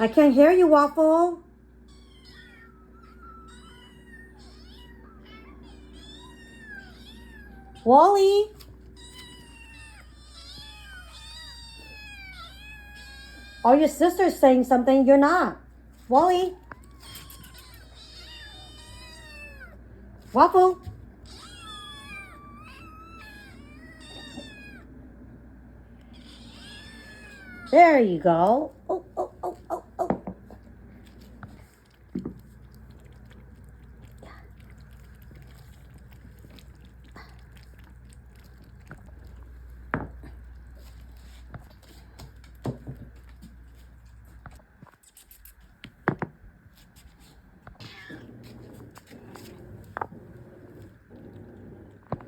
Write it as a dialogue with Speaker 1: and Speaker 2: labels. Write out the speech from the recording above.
Speaker 1: I can't hear you, Waffle. Wally. Oh, your sister's saying something. You're not. Wally. Waffle. There you go. Oh.